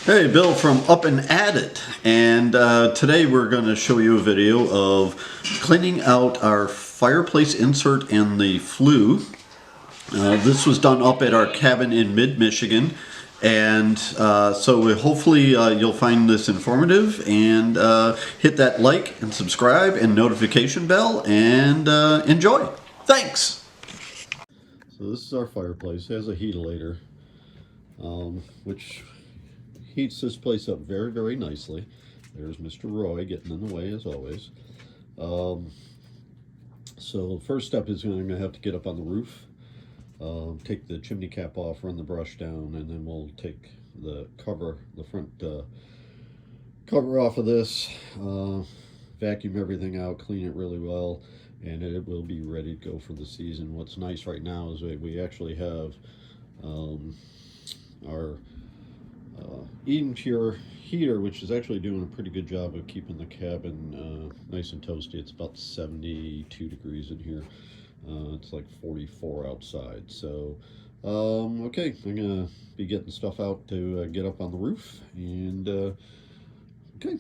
Hey, Bill from Up and At It, and today we're going to show you a video of cleaning out our fireplace insert and the flue. This was done up at our cabin in mid-Michigan, and hopefully you'll find this informative, and hit that like and subscribe and notification bell, and enjoy. Thanks! So this is our fireplace. It has a heatilator, which heats this place up very, very nicely. There's Mr. Roy getting in the way as always. Um, so the first step is I'm going to have to get up on the roof, take the chimney cap off, run the brush down, and then we'll take the cover, the front cover off of this, vacuum everything out, clean it really well, and it will be ready to go for the season. What's nice right now is we actually have our Eden Pure heater, which is actually doing a pretty good job of keeping the cabin nice and toasty. It's about 72 degrees in here. It's like 44 outside. So, okay, I'm gonna be getting stuff out to get up on the roof, and okay.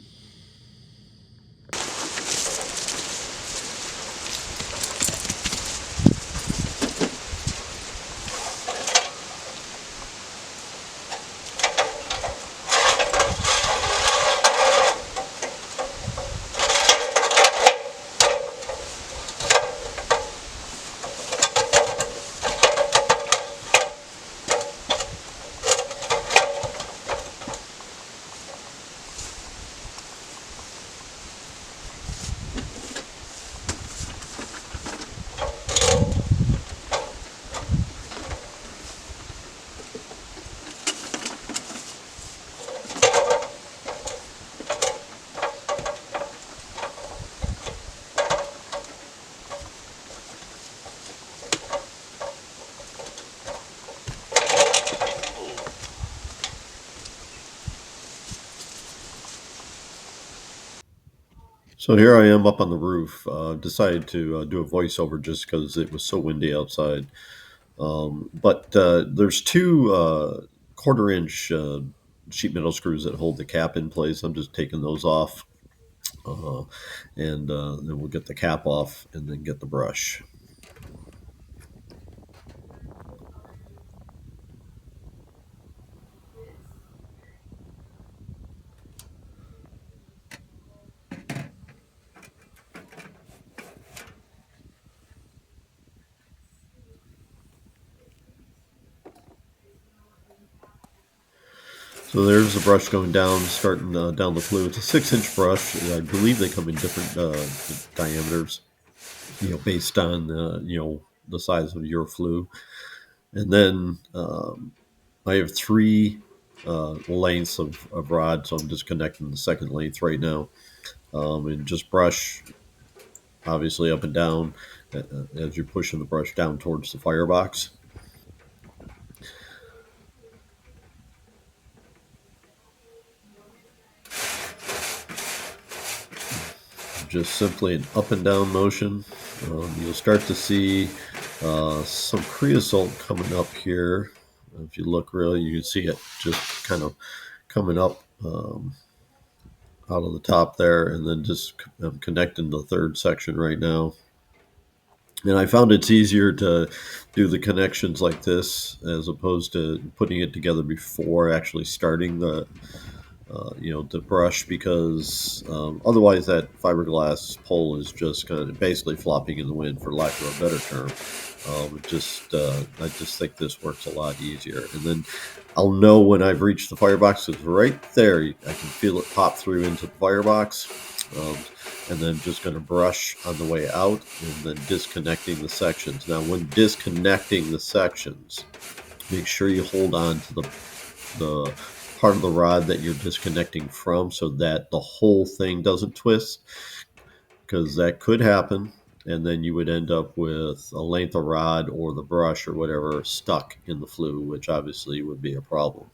So here I am up on the roof. Decided to do a voiceover just because it was so windy outside. But there's two quarter-inch sheet metal screws that hold the cap in place. I'm just taking those off, uh, and then we'll get the cap off and then get the brush. So there's the brush going down, starting down the flue. It's a 6-inch brush. I believe they come in different diameters, based on the size of your flue. And then I have three lengths of rod, so I'm just connecting the second length right now, and just brush, obviously up and down as you're pushing the brush down towards the firebox. Just simply an up and down motion. You'll start to see some creosote coming up here. If you look really, you can see it just kind of coming up out of the top there, and then just I'm connecting the third section right now. And I found it's easier to do the connections like this as opposed to putting it together before actually starting the brush, because otherwise that fiberglass pole is just kind of basically flopping in the wind, for lack of a better term. I just think this works a lot easier. And then I'll know when I've reached the firebox, because right there I can feel it pop through into the firebox. And then just going to brush on the way out, and then disconnecting the sections. Now, when disconnecting the sections, make sure you hold on to the part of the rod that you're disconnecting from, so that the whole thing doesn't twist, because that could happen, and then you would end up with a length of rod or the brush or whatever stuck in the flue, which obviously would be a problem.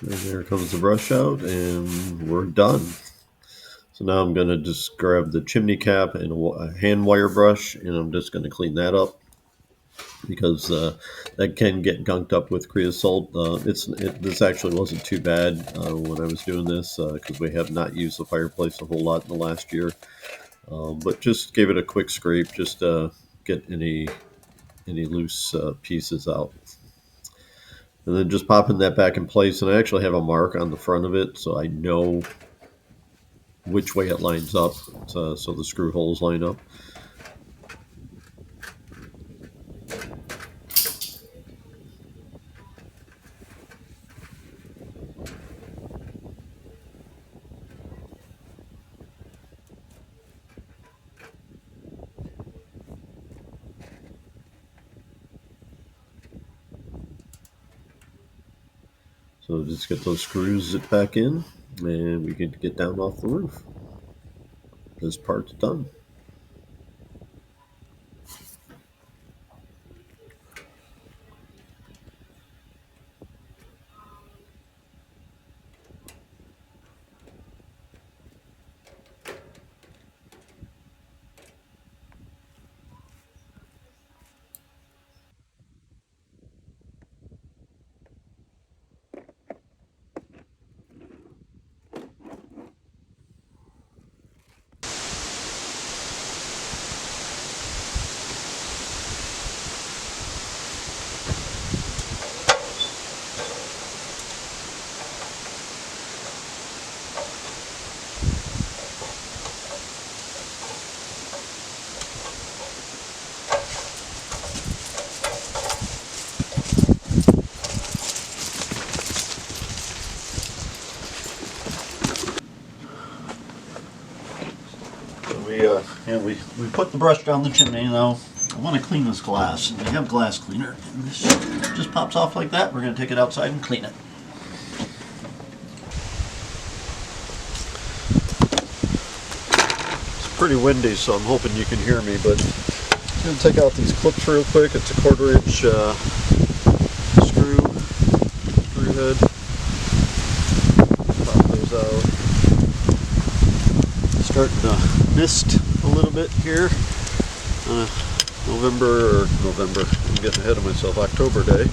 And there comes the brush out, and we're done. So now I'm going to just grab the chimney cap and a hand wire brush, and I'm just going to clean that up because that can get gunked up with creosote. This actually wasn't too bad when I was doing this because we have not used the fireplace a whole lot in the last year. But just gave it a quick scrape just to get any loose pieces out. And then just popping that back in place. And I actually have a mark on the front of it so I know which way it lines up, so the screw holes line up. So just get those screws back in, and we can get down off the roof. This part's done. We put the brush down the chimney now. I want to clean this glass. We have glass cleaner, and this just pops off like that. We're going to take it outside and clean it. It's pretty windy, so I'm hoping you can hear me, but I'm going to take out these clips real quick. It's a 1/4 inch screw head. Pop those out. Starting to mist a little bit here on a November, I'm getting ahead of myself, October day.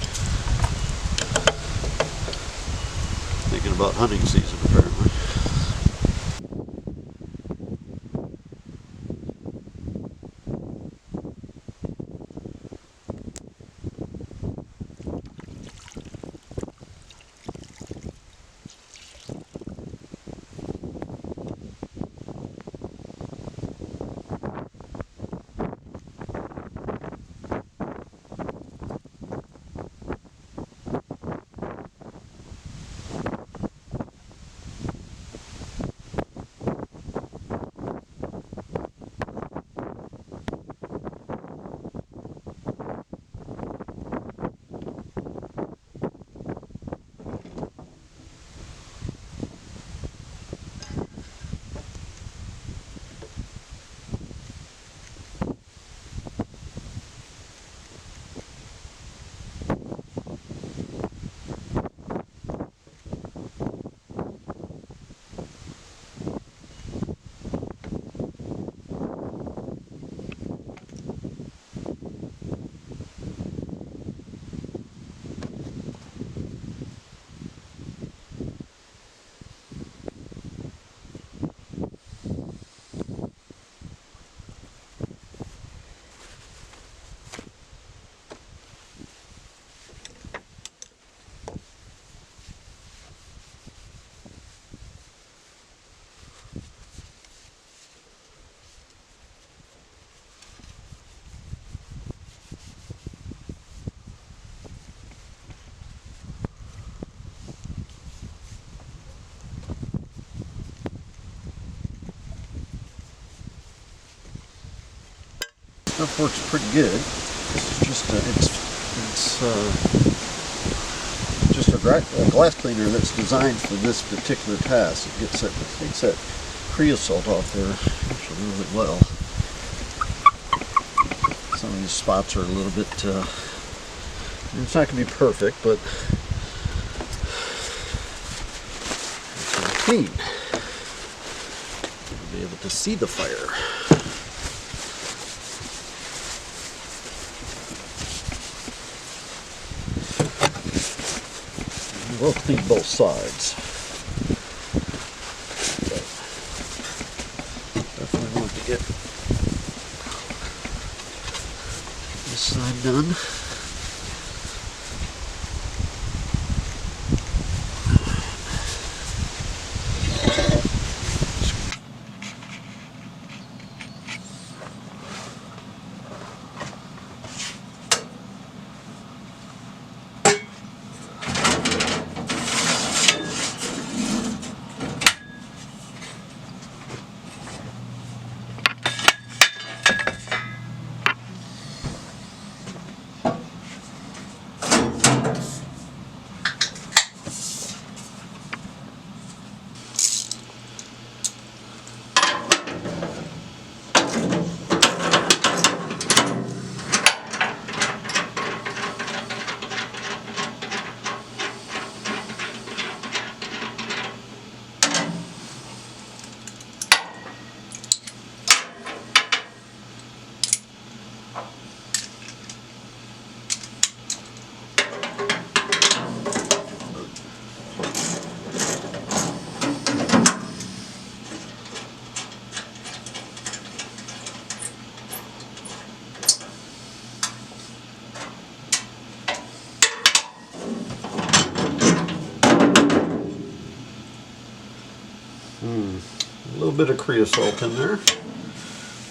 Thinking about hunting season apparently. Stuff works pretty good. It's just a glass cleaner that's designed for this particular task. It takes that creosote off there actually really well. Some of these spots are a little bit. It's not going to be perfect, but clean. You'll be able to see the fire. We'll clean both sides. But definitely want to get this side done. A little bit of creosote in there.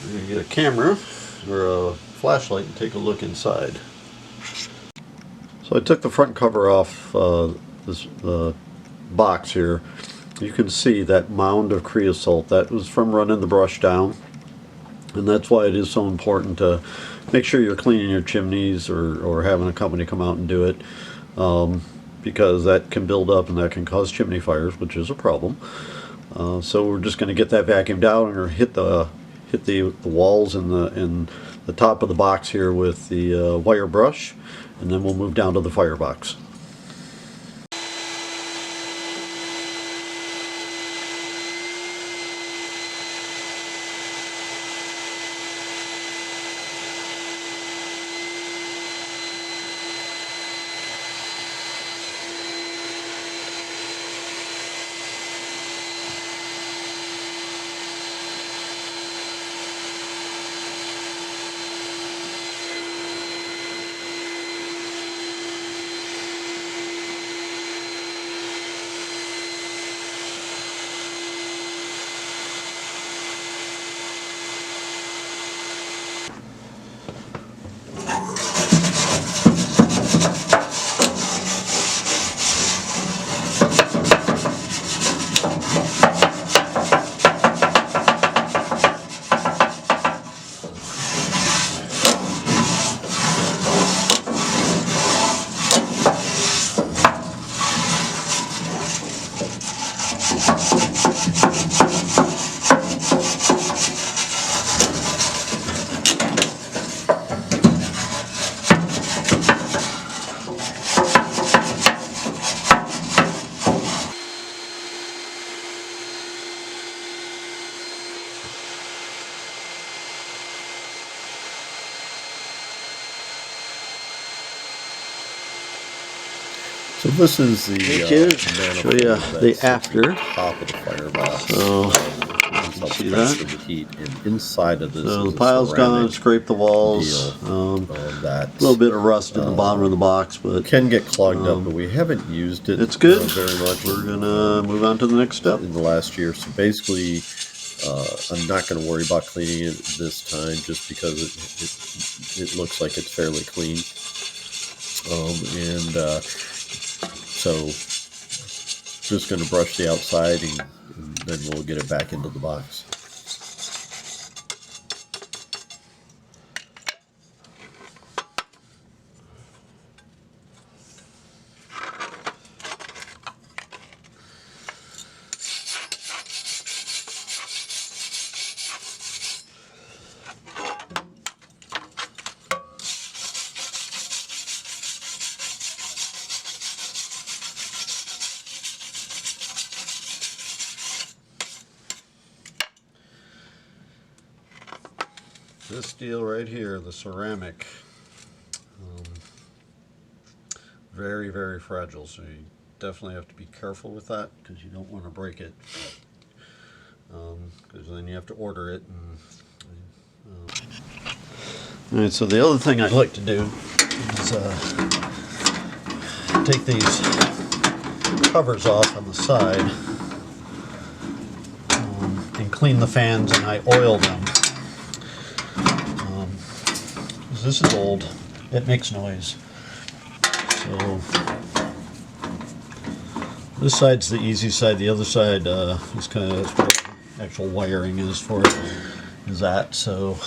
We're going to get a camera or a flashlight and take a look inside. So I took the front cover off this box here. You can see that mound of creosote. That was from running the brush down. And that's why it is so important to make sure you're cleaning your chimneys or having a company come out and do it. Because that can build up and that can cause chimney fires, which is a problem. So we're just going to get that vacuumed out and hit the walls and the top of the box here with the wire brush, and then we'll move down to the firebox. So this is the show you the after. Top of the firebox. So you see that? The heat, and inside of this, so the pile's gone. Scrape the walls. That a little bit of rust in the bottom of the box, but can get clogged up. But we haven't used it. It's good. Very much. We're gonna move on to the next step in the last year. So basically, I'm not going to worry about cleaning it this time, just because it looks like it's fairly clean. So just going to brush the outside and then we'll get it back into the box. this steel right here, the ceramic, very, very fragile, so you definitely have to be careful with that because you don't want to break it, because then you have to order it. Alright, so the other thing I'd like to do is take these covers off on the side and clean the fans, and I oil them. This is old, it makes noise. So this side's the easy side, the other side is kind of that's what the actual wiring is for it, is that. So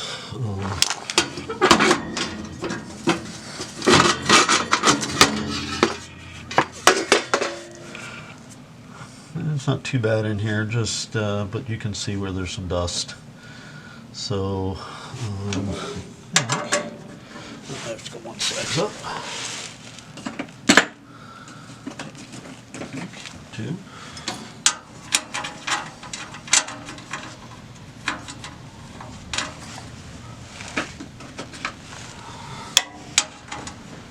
it's not too bad in here, just but you can see where there's some dust. So I have to go one size up. Two.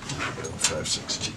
There we go, 5/16.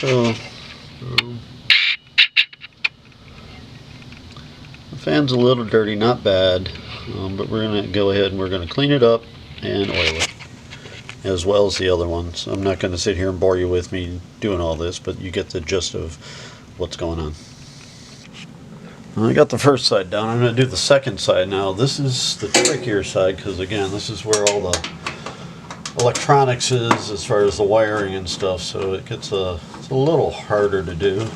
So the fan's a little dirty, not bad, but we're going to go ahead and we're going to clean it up and oil it, as well as the other ones. I'm not going to sit here and bore you with me doing all this, but you get the gist of what's going on. I got the first side down. I'm going to do the second side now. This is the trickier side because, again, this is where all the electronics is as far as the wiring and stuff, so it gets it's a little harder to do.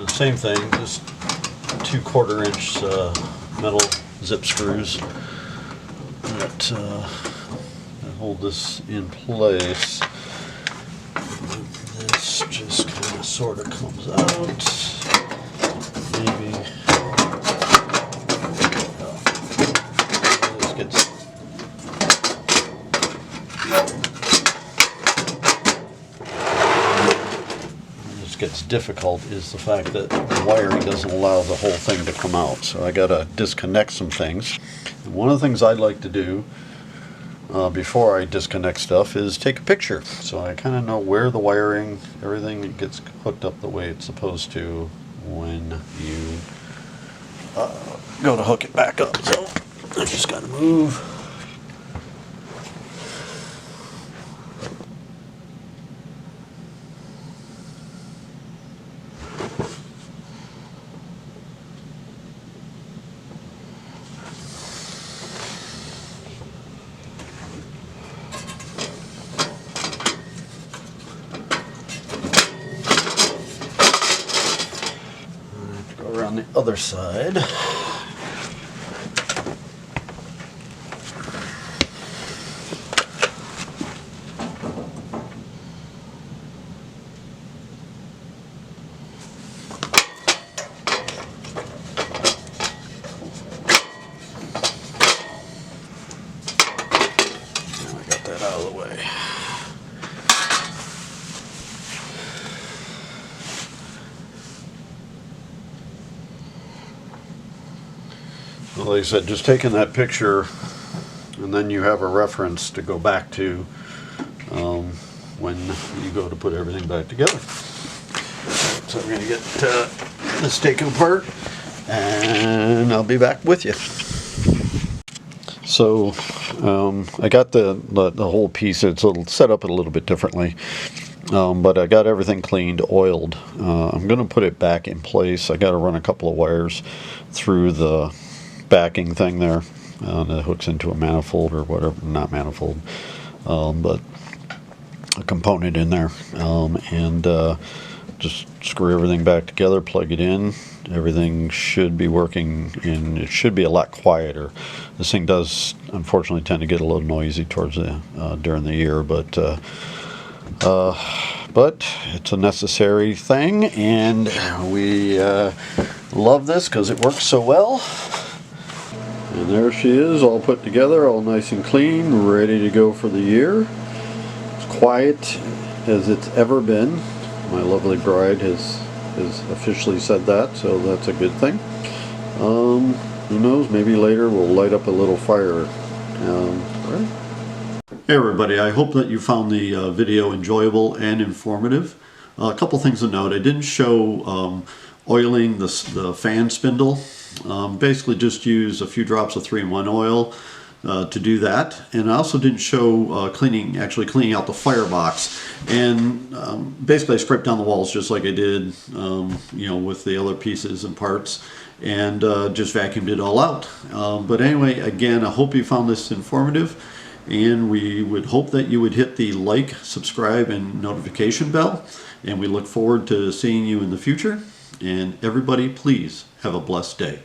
Same thing, just 2/4 inch metal zip screws that hold this in place. This just kind of sort of comes out. Maybe this gets difficult is the fact that the wiring doesn't allow the whole thing to come out. So I got to disconnect some things. And one of the things I'd like to do before I disconnect stuff is take a picture, so I kind of know where the wiring, everything gets hooked up the way it's supposed to when you go to hook it back up. So I just got to move. On the other side. Now I got that out of the way. Well, like I said, just taking that picture, and then you have a reference to go back to when you go to put everything back together. So we're going to get this taken apart, and I'll be back with you. So I got the whole piece. It's set up a little bit differently. But I got everything cleaned, oiled. I'm going to put it back in place. I got to run a couple of wires through the backing thing there that hooks into a manifold or whatever, not manifold, but a component in there, and just screw everything back together, plug it in. Everything should be working, and it should be a lot quieter. This thing does unfortunately tend to get a little noisy towards the during the year, but it's a necessary thing, and we love this because it works so well. And there she is, all put together, all nice and clean, ready to go for the year. As quiet as it's ever been. My lovely bride has officially said that, so that's a good thing. Who knows, maybe later we'll light up a little fire. Right? Hey everybody, I hope that you found the video enjoyable and informative. A couple things to note. I didn't show oiling the fan spindle. Basically just use a few drops of 3-in-1 oil to do that, and I also didn't show actually cleaning out the firebox. And basically I scraped down the walls just like I did with the other pieces and parts, and just vacuumed it all out. But anyway, again, I hope you found this informative, and we would hope that you would hit the like, subscribe, and notification bell, and we look forward to seeing you in the future. And everybody, please have a blessed day.